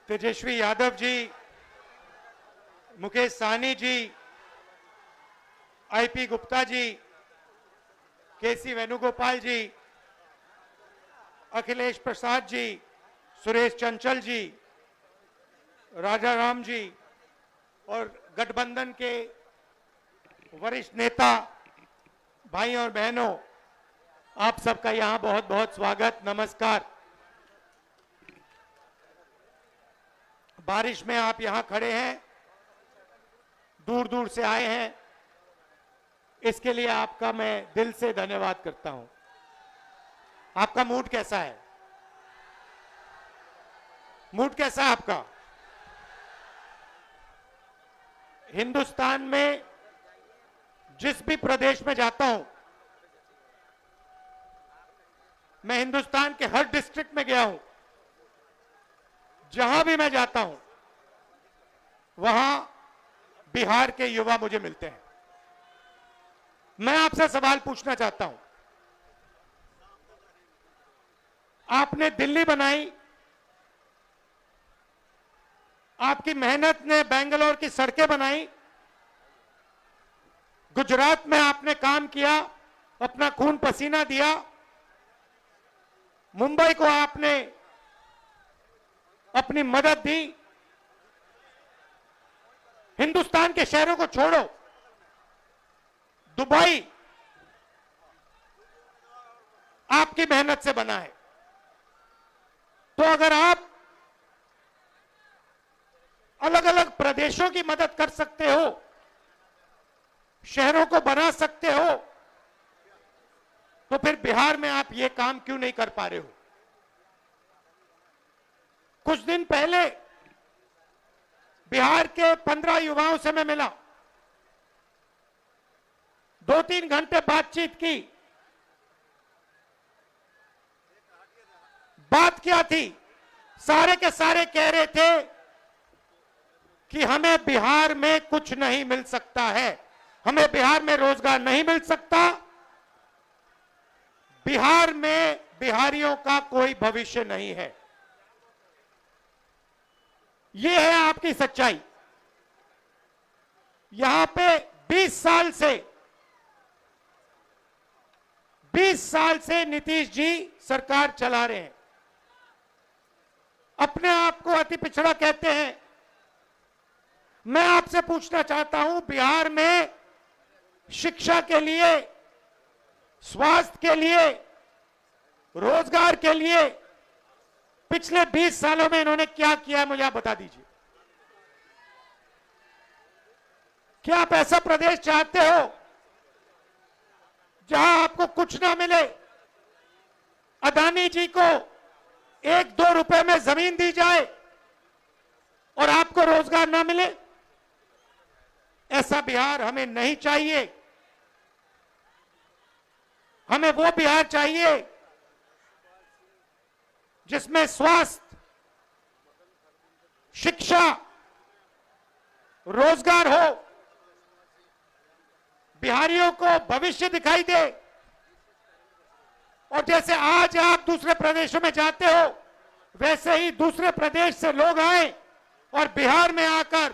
Tejashwi Yadav ji, Mukesh Sahni ji, IP Gupta ji, केसी वेणुगोपाल जी, अखिलेश प्रसाद जी, सुरेश चंचल जी, राजा राम जी और गठबंधन के वरिष्ठ नेता भाई और बहनों, आप सबका यहां बहुत बहुत स्वागत, नमस्कार। बारिश में आप यहां खड़े हैं, दूर दूर से आए हैं, इसके लिए आपका मैं दिल से धन्यवाद करता हूं। आपका मूड कैसा है? मूड कैसा है आपका? हिंदुस्तान में जिस भी प्रदेश में जाता हूं, मैं हिंदुस्तान के हर डिस्ट्रिक्ट में गया हूं, जहां भी मैं जाता हूं वहां बिहार के युवा मुझे मिलते हैं। मैं आपसे सवाल पूछना चाहता हूं, आपने दिल्ली बनाई, आपकी मेहनत ने बेंगलोर की सड़कें बनाई, गुजरात में आपने काम किया, अपना खून पसीना दिया, मुंबई को आपने अपनी मदद दी। हिंदुस्तान के शहरों को छोड़ो, दुबई आपकी मेहनत से बना है। तो अगर आप अलग अलग प्रदेशों की मदद कर सकते हो, शहरों को बना सकते हो, तो फिर बिहार में आप ये काम क्यों नहीं कर पा रहे हो? कुछ दिन पहले बिहार के 15 युवाओं से मैं मिला, 2-3 घंटे बातचीत की। बात क्या थी? सारे के सारे कह रहे थे कि हमें बिहार में कुछ नहीं मिल सकता है, हमें बिहार में रोजगार नहीं मिल सकता, बिहार में बिहारियों का कोई भविष्य नहीं है। यह है आपकी सच्चाई। यहां पे 20 साल से नीतीश जी सरकार चला रहे हैं। अपने आप को अति पिछड़ा कहते हैं। मैं आपसे पूछना चाहता हूं, बिहार में शिक्षा के लिए, स्वास्थ्य के लिए, रोजगार के लिए पिछले 20 सालों में इन्होंने क्या किया, मुझे आप बता दीजिए। क्या आप ऐसा प्रदेश चाहते हो जहां आपको कुछ ना मिले, अदानी जी को 1-2 रुपए में जमीन दी जाए और आपको रोजगार ना मिले? ऐसा बिहार हमें नहीं चाहिए। हमें वो बिहार चाहिए जिसमें स्वास्थ्य, शिक्षा, रोजगार हो, बिहारियों को भविष्य दिखाई दे। और जैसे आज आप दूसरे प्रदेशों में जाते हो, वैसे ही दूसरे प्रदेश से लोग आए और बिहार में आकर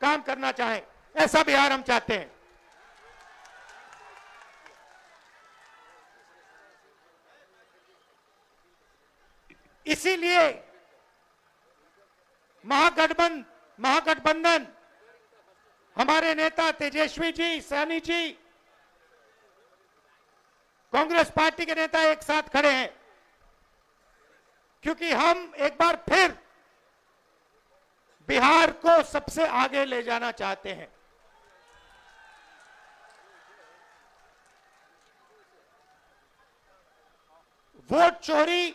काम करना चाहें। ऐसा बिहार हम चाहते हैं। इसीलिए महागठबंधन, हमारे नेता तेजस्वी जी, साहनी जी, कांग्रेस पार्टी के नेता एक साथ खड़े हैं, क्योंकि हम एक बार फिर बिहार को सबसे आगे ले जाना चाहते हैं। वोट चोरी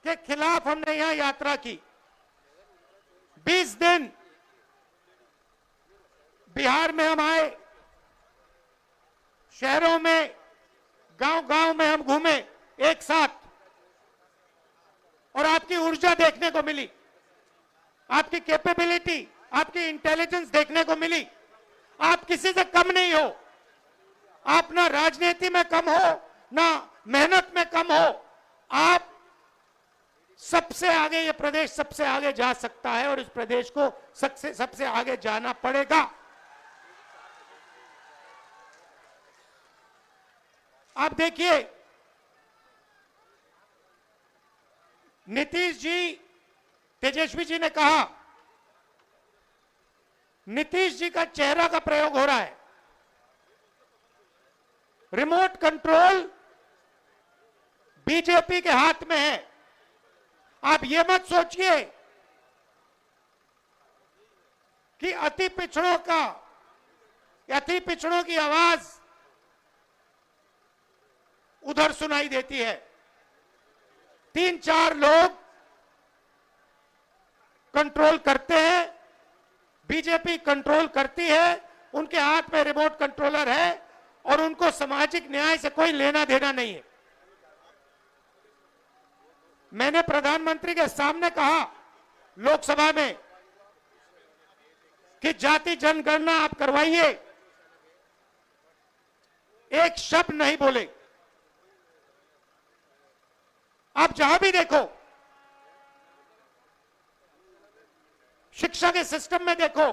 के खिलाफ हमने यहां यात्रा की। 20 दिन बिहार में हम आए, शहरों में, गांव-गांव में हम घूमे एक साथ, और आपकी ऊर्जा देखने को मिली, आपकी कैपेबिलिटी, आपकी इंटेलिजेंस देखने को मिली। आप किसी से कम नहीं हो, आप ना राजनीति में कम हो, ना मेहनत में कम हो, आप सबसे आगे, ये प्रदेश सबसे आगे जा सकता है और इस प्रदेश को सबसे आगे जाना पड़ेगा। आप देखिए, नीतीश जी, तेजस्वी जी ने कहा, नीतीश जी का चेहरा का प्रयोग हो रहा है। रिमोट कंट्रोल बीजेपी के हाथ में है। आप ये मत सोचिए कि अति पिछड़ों की आवाज उधर सुनाई देती है। 3-4 लोग कंट्रोल करते हैं, बीजेपी कंट्रोल करती है, उनके हाथ में रिमोट कंट्रोलर है और उनको सामाजिक न्याय से कोई लेना देना नहीं है। मैंने प्रधानमंत्री के सामने कहा लोकसभा में कि जाति जनगणना आप करवाइए, एक शब्द नहीं बोले। आप जहां भी देखो, शिक्षा के सिस्टम में देखो,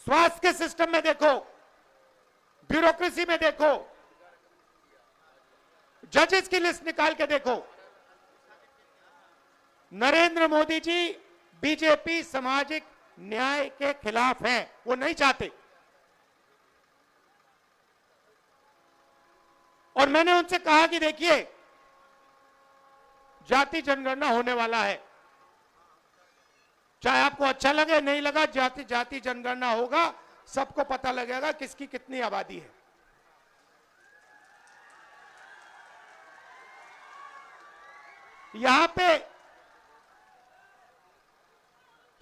स्वास्थ्य के सिस्टम में देखो, ब्यूरोक्रेसी में देखो, जजेस की लिस्ट निकाल के देखो, नरेंद्र मोदी जी बीजेपी सामाजिक न्याय के खिलाफ हैं, वो नहीं चाहते। और मैंने उनसे कहा कि देखिए, जाति जनगणना होने वाला है, चाहे आपको अच्छा लगे नहीं लगा, जाति जनगणना होगा, सबको पता लगेगा किसकी कितनी आबादी है। यहां पे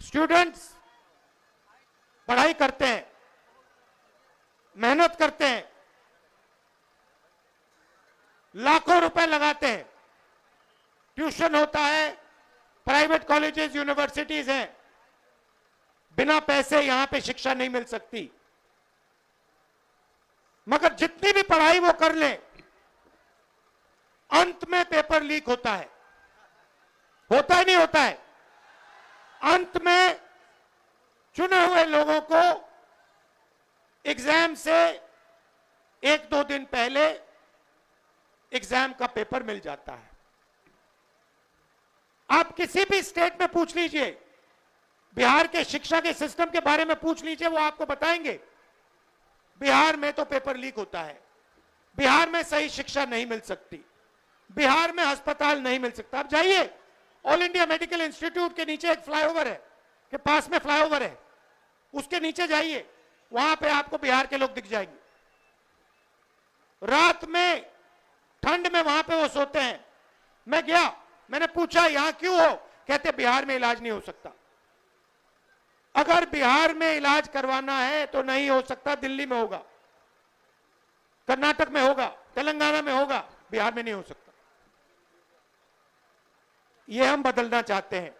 स्टूडेंट्स पढ़ाई करते हैं, मेहनत करते हैं, लाखों रुपए लगाते हैं, ट्यूशन होता है, प्राइवेट कॉलेजेस यूनिवर्सिटीज हैं, बिना पैसे यहां पे शिक्षा नहीं मिल सकती। मगर जितनी भी पढ़ाई वो कर लें, अंत में पेपर लीक होता है। होता है नहीं होता है? अंत में चुने हुए लोगों को एग्जाम से 1-2 दिन पहले एग्जाम का पेपर मिल जाता है। आप किसी भी स्टेट में पूछ लीजिए, बिहार के शिक्षा के सिस्टम के बारे में पूछ लीजिए, वो आपको बताएंगे बिहार में तो पेपर लीक होता है, बिहार में सही शिक्षा नहीं मिल सकती, बिहार में अस्पताल नहीं मिल सकता। आप जाइए, ऑल इंडिया मेडिकल इंस्टीट्यूट के नीचे एक फ्लाईओवर है, के पास में फ्लाईओवर है, उसके नीचे जाइए, वहां पे आपको बिहार के लोग दिख जाएंगे। रात में ठंड में वहां पे वो सोते हैं। मैं गया, मैंने पूछा यहां क्यों हो, कहते बिहार में इलाज नहीं हो सकता। अगर बिहार में इलाज करवाना है तो नहीं हो सकता, दिल्ली में होगा, कर्नाटक में होगा, तेलंगाना में होगा, बिहार में नहीं हो सकता। ये हम बदलना चाहते हैं।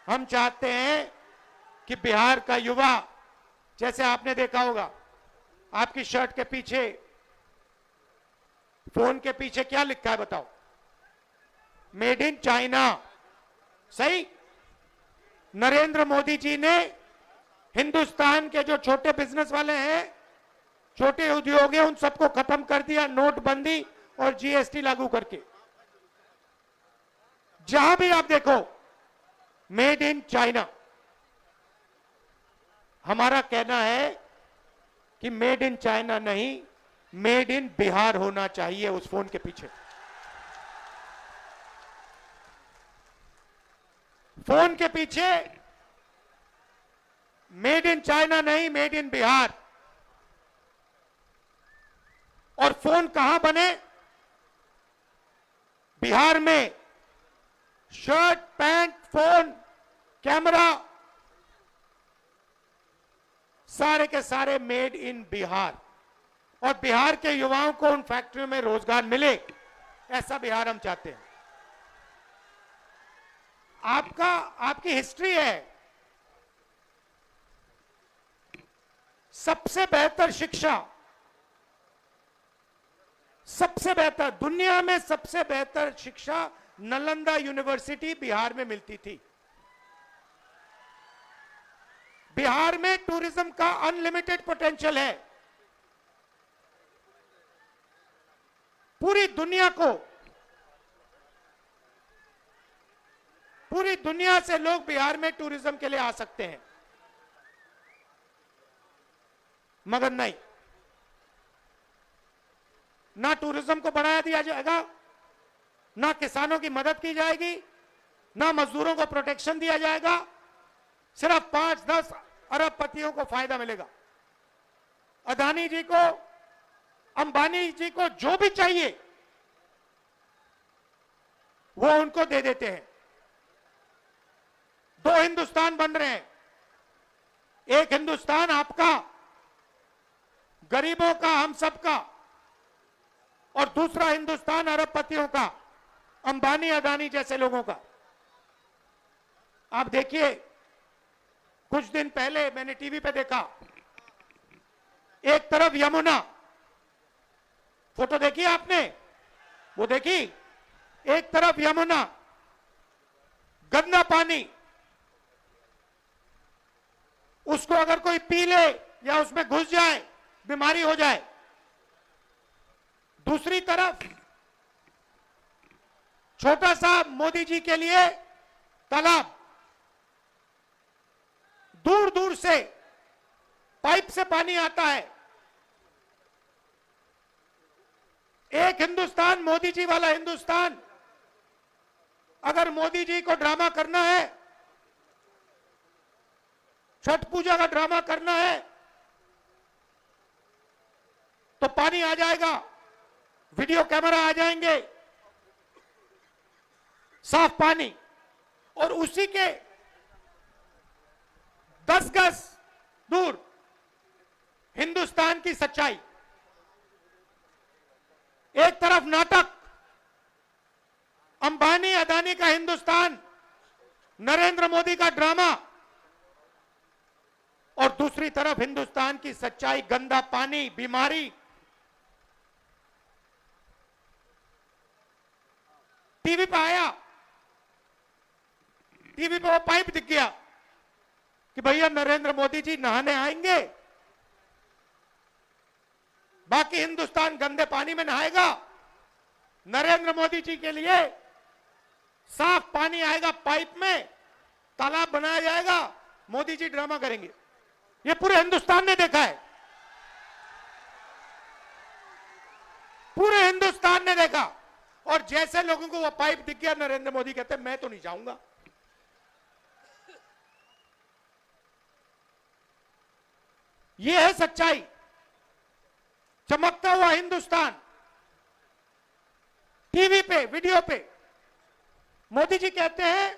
हम चाहते हैं कि बिहार का युवा, जैसे आपने देखा होगा, आपकी शर्ट के पीछे, फोन के पीछे क्या लिखा है बताओ? Made in China. सही? नरेंद्र मोदी जी ने हिंदुस्तान के जो छोटे बिजनेस वाले हैं, छोटे उद्योग हैं, उन सबको खत्म कर दिया नोटबंदी और जीएसटी लागू करके। जहां भी आप देखो मेड इन चाइना। हमारा कहना है कि मेड इन चाइना नहीं, मेड इन बिहार होना चाहिए उस फोन के पीछे। फोन के पीछे मेड इन चाइना नहीं, मेड इन बिहार। और फोन कहां बने? बिहार में। शर्ट, पैंट, फोन, कैमरा, सारे के सारे मेड इन बिहार। और बिहार के युवाओं को उन फैक्ट्रियों में रोजगार मिले, ऐसा बिहार हम चाहते हैं। आपकी हिस्ट्री है। सबसे बेहतर शिक्षा सबसे बेहतर, दुनिया में सबसे बेहतर शिक्षा नालंदा यूनिवर्सिटी बिहार में मिलती थी। बिहार में टूरिज्म का अनलिमिटेड पोटेंशियल है। पूरी दुनिया से लोग बिहार में टूरिज्म के लिए आ सकते हैं, मगर नहीं, ना टूरिज्म को बढ़ाया दिया जाएगा, ना किसानों की मदद की जाएगी, ना मजदूरों को प्रोटेक्शन दिया जाएगा। सिर्फ 5-10 अरबपतियों को फायदा मिलेगा। अदानी जी को, अंबानी जी को जो भी चाहिए वो उनको दे देते हैं। 2 हिंदुस्तान बन रहे हैं। एक हिंदुस्तान आपका, गरीबों का, हम सबका, और दूसरा हिंदुस्तान अरबपतियों का, अंबानी अदानी जैसे लोगों का। आप देखिए, कुछ दिन पहले मैंने टीवी पे देखा, एक तरफ यमुना, फोटो देखी आपने, वो देखी, एक तरफ यमुना, गंदा पानी, उसको अगर कोई पी ले या उसमें घुस जाए बीमारी हो जाए। दूसरी तरफ छोटा सा मोदी जी के लिए तालाब, दूर दूर से पाइप से पानी आता है। एक हिंदुस्तान, मोदी जी वाला हिंदुस्तान, अगर मोदी जी को ड्रामा करना है, छठ पूजा का ड्रामा करना है, तो पानी आ जाएगा, वीडियो कैमरा आ जाएंगे, साफ पानी, और उसी के 10 गज दूर हिंदुस्तान की सच्चाई। एक तरफ नाटक, अंबानी अदानी का हिंदुस्तान, नरेंद्र मोदी का ड्रामा, और दूसरी तरफ हिंदुस्तान की सच्चाई, गंदा पानी, बीमारी। टीवी पे आया, टीवी पे वो पाइप दिख गया कि भैया नरेंद्र मोदी जी नहाने आएंगे, बाकी हिंदुस्तान गंदे पानी में नहाएगा। नरेंद्र मोदी जी के लिए साफ पानी आएगा, पाइप में तालाब बनाया जाएगा, मोदी जी ड्रामा करेंगे। ये पूरे हिंदुस्तान ने देखा है, पूरे हिंदुस्तान ने देखा। और जैसे लोगों को वो पाइप दिख गया, नरेंद्र मोदी कहते मैं तो नहीं जाऊंगा। ये है सच्चाई, चमकता हुआ हिंदुस्तान। टीवी पे, वीडियो पे मोदी जी कहते हैं,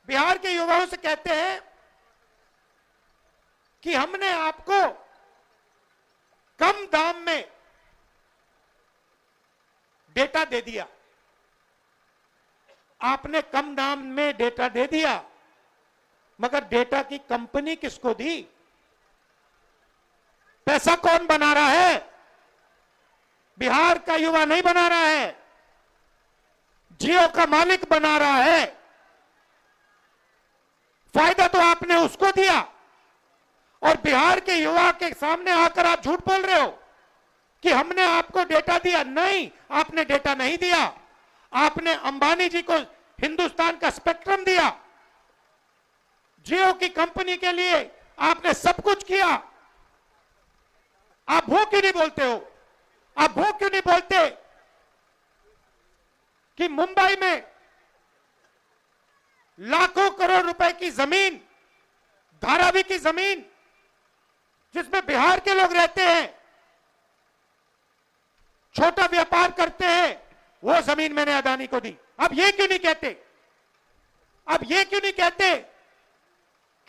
बिहार के युवाओं से कहते हैं कि हमने आपको कम दाम में डेटा दे दिया। आपने कम दाम में डेटा दे दिया, मगर डेटा की कंपनी किसको दी? पैसा कौन बना रहा है? बिहार का युवा नहीं बना रहा है, जियो का मालिक बना रहा है। फायदा तो आपने उसको दिया, और बिहार के युवा के सामने आकर आप झूठ बोल रहे हो कि हमने आपको डेटा दिया। नहीं, आपने डेटा नहीं दिया। आपने अंबानी जी को हिंदुस्तान का स्पेक्ट्रम दिया, जियो की कंपनी के लिए आपने सब कुछ किया। आप वो क्यों नहीं बोलते हो? आप वो क्यों नहीं बोलते कि मुंबई में लाखों करोड़ रुपए की जमीन, धारावी की जमीन, जिसमें बिहार के लोग रहते हैं, छोटा व्यापार करते हैं, वो जमीन मैंने अदानी को दी। अब ये क्यों नहीं कहते? अब ये क्यों नहीं कहते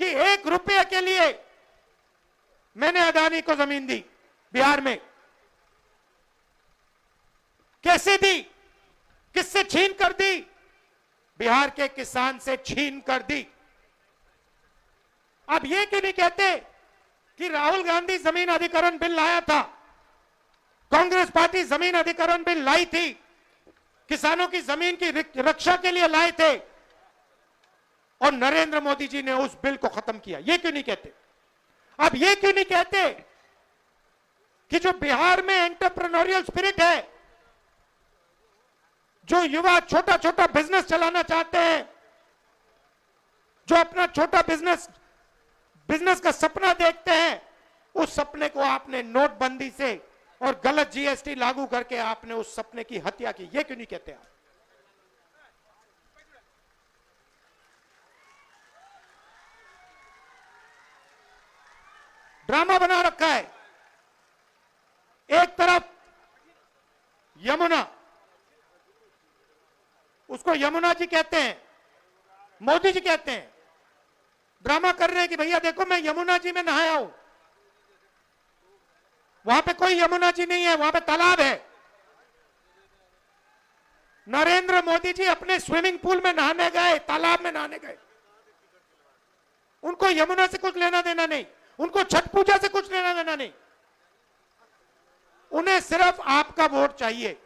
कि 1 रुपये के लिए मैंने अदानी को जमीन दी बिहार में? कैसे दी? किससे छीन कर दी? बिहार के किसान से छीन कर दी। अब ये क्यों नहीं कहते कि राहुल गांधी जमीन अधिग्रहण बिल लाया था, कांग्रेस पार्टी जमीन अधिग्रहण बिल लाई थी, किसानों की जमीन की रक्षा के लिए लाए थे, और नरेंद्र मोदी जी ने उस बिल को खत्म किया। ये क्यों नहीं कहते? अब ये क्यों नहीं कहते कि जो बिहार में एंटरप्रेन्योरियल स्पिरिट है, जो युवा छोटा छोटा बिजनेस चलाना चाहते हैं, जो अपना छोटा बिजनेस का सपना देखते हैं, उस सपने को आपने नोटबंदी से और गलत जीएसटी लागू करके आपने उस सपने की हत्या की। ये क्यों नहीं कहते आप? ड्रामा बना रखा है। एक तरफ यमुना, उसको यमुना जी कहते हैं, मोदी जी कहते हैं, ड्रामा कर रहे हैं कि भैया देखो मैं यमुना जी में नहाया हूं। वहां पे कोई यमुना जी नहीं है, वहां पे तालाब है। नरेंद्र मोदी जी अपने स्विमिंग पूल में नहाने गए, तालाब में नहाने गए। उनको यमुना से कुछ लेना देना नहीं, उनको छठ पूजा से कुछ लेना देना नहीं। उन्हें सिर्फ आपका वोट चाहिए।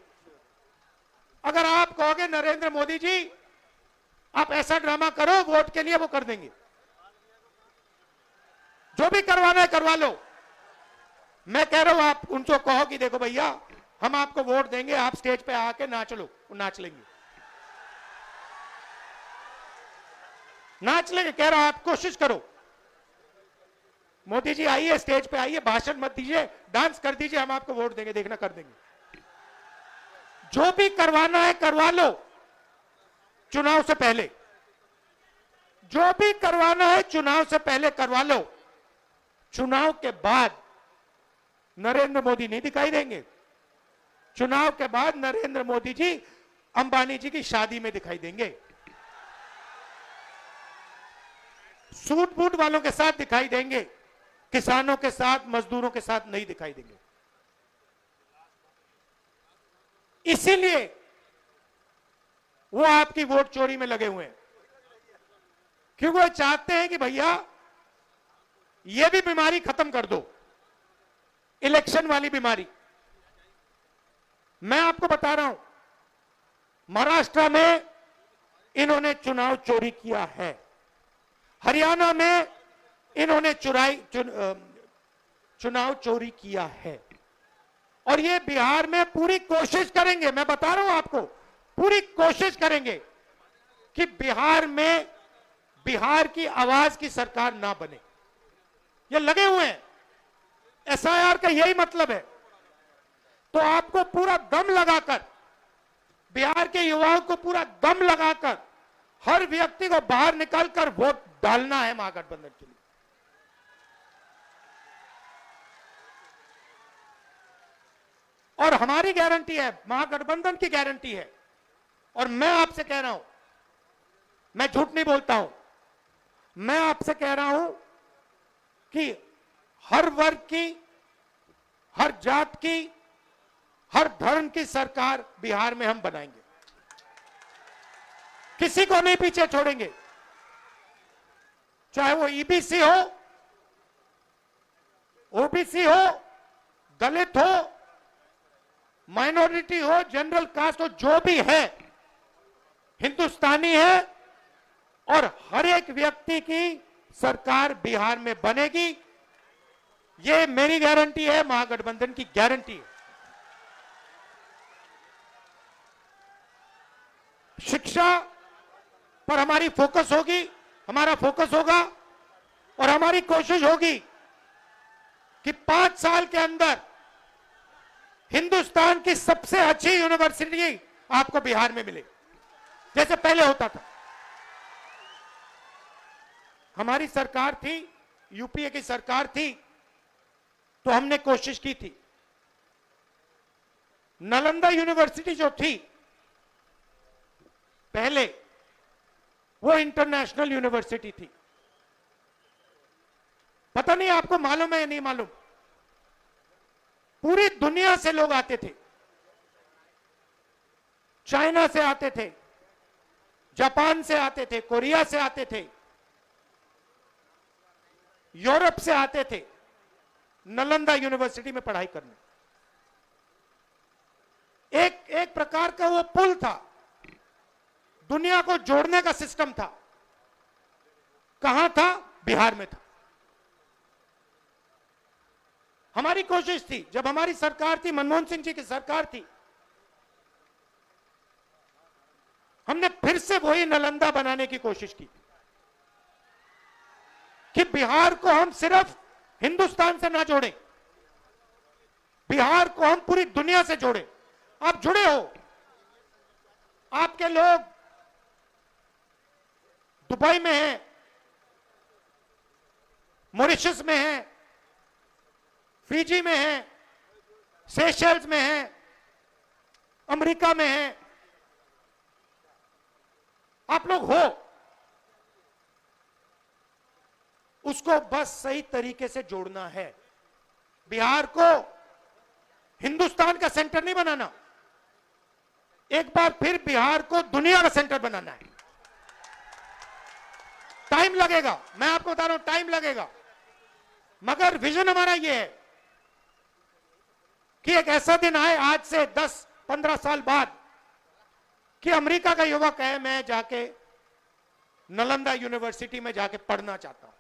अगर आप कहोगे नरेंद्र मोदी जी आप ऐसा ड्रामा करो वोट के लिए, वो कर देंगे। जो भी करवाना है करवा लो। मैं कह रहा हूं आप उनको कहो कि देखो भैया हम आपको वोट देंगे, आप स्टेज पे आके नाच लो, वो नाच लेंगे। नाच लेंगे, कह रहा हूं आप कोशिश करो। मोदी जी आइए, स्टेज पे आइए, भाषण मत दीजिए, डांस कर दीजिए, हम आपको वोट देंगे, देखना कर देंगे। जो भी करवाना है करवा लो चुनाव से पहले। जो भी करवाना है चुनाव से पहले करवा लो। चुनाव के बाद नरेंद्र मोदी नहीं दिखाई देंगे। चुनाव के बाद नरेंद्र मोदी जी अंबानी जी की शादी में दिखाई देंगे, सूट बूट वालों के साथ दिखाई देंगे, किसानों के साथ, मजदूरों के साथ नहीं दिखाई देंगे। इसीलिए वो आपकी वोट चोरी में लगे हुए हैं, क्योंकि वो चाहते हैं कि भैया ये भी बीमारी खत्म कर दो, इलेक्शन वाली बीमारी। मैं आपको बता रहा हूं, महाराष्ट्र में इन्होंने चुनाव चोरी किया है, हरियाणा में इन्होंने चुनाव चोरी किया है, और ये बिहार में पूरी कोशिश करेंगे। मैं बता रहा हूं आपको, पूरी कोशिश करेंगे कि बिहार में बिहार की आवाज की सरकार ना बने। ये लगे हुए हैं, एसआईआर का यही मतलब है। तो आपको पूरा दम लगाकर, बिहार के युवाओं को पूरा दम लगाकर हर व्यक्ति को बाहर निकालकर वोट डालना है महागठबंधन के लिए। और हमारी गारंटी है, महागठबंधन की गारंटी है। और मैं आपसे कह रहा हूं, मैं झूठ नहीं बोलता हूं, मैं आपसे कह रहा हूं कि हर वर्ग की, हर जात की, हर धर्म की सरकार बिहार में हम बनाएंगे। किसी को नहीं पीछे छोड़ेंगे, चाहे वो ईबीसी हो, ओबीसी हो, दलित हो, माइनॉरिटी हो, जनरल कास्ट हो, जो भी है हिंदुस्तानी है, और हर एक व्यक्ति की सरकार बिहार में बनेगी। ये मेरी गारंटी है, महागठबंधन की गारंटी है। शिक्षा पर हमारी फोकस होगी, हमारा फोकस होगा, और हमारी कोशिश होगी कि 5 साल के अंदर हिंदुस्तान की सबसे अच्छी यूनिवर्सिटी आपको बिहार में मिले, जैसे पहले होता था। हमारी सरकार थी, यूपीए की सरकार थी, तो हमने कोशिश की थी। नालंदा यूनिवर्सिटी जो थी पहले, वो इंटरनेशनल यूनिवर्सिटी थी। पता नहीं आपको मालूम है या नहीं मालूम, पूरी दुनिया से लोग आते थे। चाइना से आते थे, जापान से आते थे, कोरिया से आते थे, यूरोप से आते थे नालंदा यूनिवर्सिटी में पढ़ाई करने। एक एक प्रकार का वो पुल था, दुनिया को जोड़ने का सिस्टम था। कहां था? बिहार में था। हमारी कोशिश थी, जब हमारी सरकार थी, मनमोहन सिंह जी की सरकार थी, हमने फिर से वही नालंदा बनाने की कोशिश की कि बिहार को हम सिर्फ हिंदुस्तान से ना जोड़ें, बिहार को हम पूरी दुनिया से जोड़ें। आप जुड़े हो, आपके लोग दुबई में हैं, मॉरिशस में हैं, फिजी में हैं, सेशल्स में हैं, अमेरिका में हैं, आप लोग हो। उसको बस सही तरीके से जोड़ना है। बिहार को हिंदुस्तान का सेंटर नहीं बनाना, एक बार फिर बिहार को दुनिया का सेंटर बनाना है। टाइम लगेगा, मैं आपको बता रहा हूं, टाइम लगेगा, मगर विजन हमारा यह है कि एक ऐसा दिन आए आज से 10-15 साल बाद कि अमेरिका का युवक है, मैं जाके नालंदा यूनिवर्सिटी में जाके पढ़ना चाहता हूं।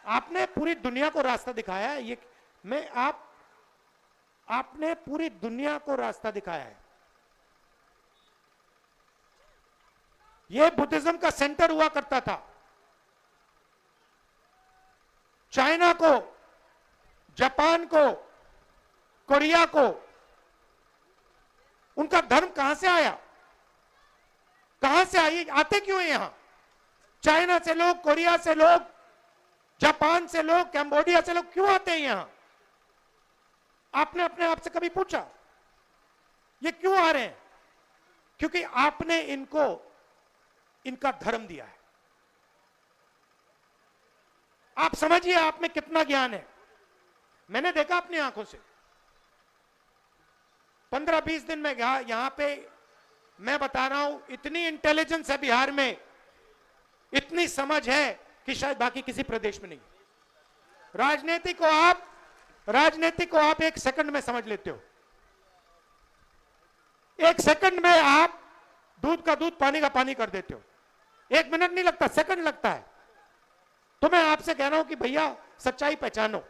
आपने पूरी दुनिया को रास्ता दिखाया है, ये मैं आपने पूरी दुनिया को रास्ता दिखाया है। यह बुद्धिज्म का सेंटर हुआ करता था। चाइना को, जापान को, कोरिया को, उनका धर्म कहां से आया? कहां से आई? आते क्यों हैं यहां? चाइना से लोग, कोरिया से लोग, जापान से लोग, कैम्बोडिया से लोग क्यों आते हैं यहां? आपने अपने आप से कभी पूछा ये क्यों आ रहे हैं? क्योंकि आपने इनको इनका धर्म दिया है। आप समझिए आप में कितना ज्ञान है। मैंने देखा अपनी आंखों से, 15-20 दिन में गया यहां पे, मैं बता रहा हूं, इतनी इंटेलिजेंस है बिहार में, इतनी समझ है कि शायद बाकी किसी प्रदेश में नहीं। राजनीति को आप 1 सेकंड में समझ लेते हो। 1 सेकंड में आप दूध का दूध, पानी का पानी कर देते हो। 1 मिनट नहीं लगता, सेकंड लगता है। तो मैं आपसे कह रहा हूं कि भैया सच्चाई पहचानो।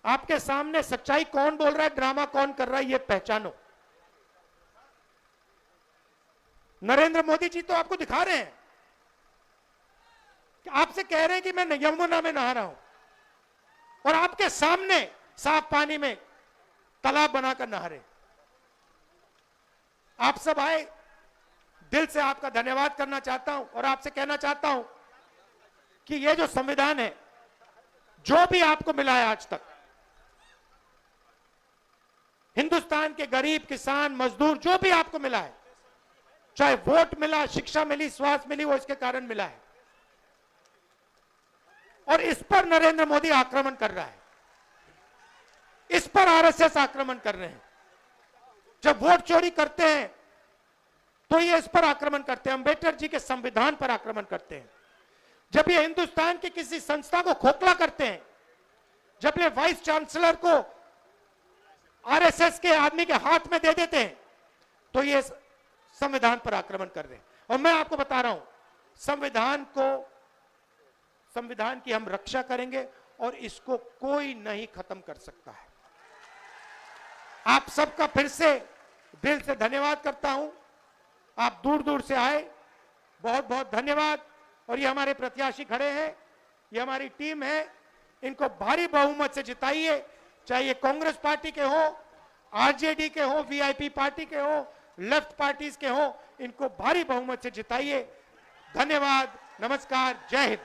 आपके सामने सच्चाई कौन बोल रहा है, ड्रामा कौन कर रहा है, ये पहचानो। नरेंद्र मोदी जी तो आपको दिखा रहे हैं, आपसे कह रहे हैं कि मैं यमुना में नहा रहा हूं, और आपके सामने साफ पानी में तालाब बनाकर नहा रहे। आप सब आए, दिल से आपका धन्यवाद करना चाहता हूं और आपसे कहना चाहता हूं कि यह जो संविधान है, जो भी आपको मिला है आज तक, हिंदुस्तान के गरीब, किसान, मजदूर, जो भी आपको मिला है, चाहे वोट मिला, शिक्षा मिली, स्वास्थ्य मिली, वो इसके कारण मिला है। और इस पर नरेंद्र मोदी आक्रमण कर रहा है, इस पर आरएसएस आक्रमण कर रहे हैं। जब वोट चोरी करते हैं तो ये इस पर आक्रमण करते हैं, अंबेडकर जी के संविधान पर आक्रमण करते हैं। जब ये हिंदुस्तान की किसी संस्था को खोखला करते हैं, जब ये वाइस चांसलर को आरएसएस के आदमी के हाथ में दे देते हैं, तो ये संविधान पर आक्रमण कर रहे हैं। और मैं आपको बता रहा हूं, संविधान की हम रक्षा करेंगे और इसको कोई नहीं खत्म कर सकता है। आप सबका फिर से दिल से धन्यवाद करता हूं। आप दूर दूर से आए, बहुत बहुत धन्यवाद। और ये हमारे प्रत्याशी खड़े हैं, ये हमारी टीम है, इनको भारी बहुमत से जिताइए, चाहे ये कांग्रेस पार्टी के हो, आरजेडी के हो, वीआईपी पार्टी के हो, लेफ्ट पार्टीज के हो, इनको भारी बहुमत से जिताइए। धन्यवाद, नमस्कार, जय हिंद।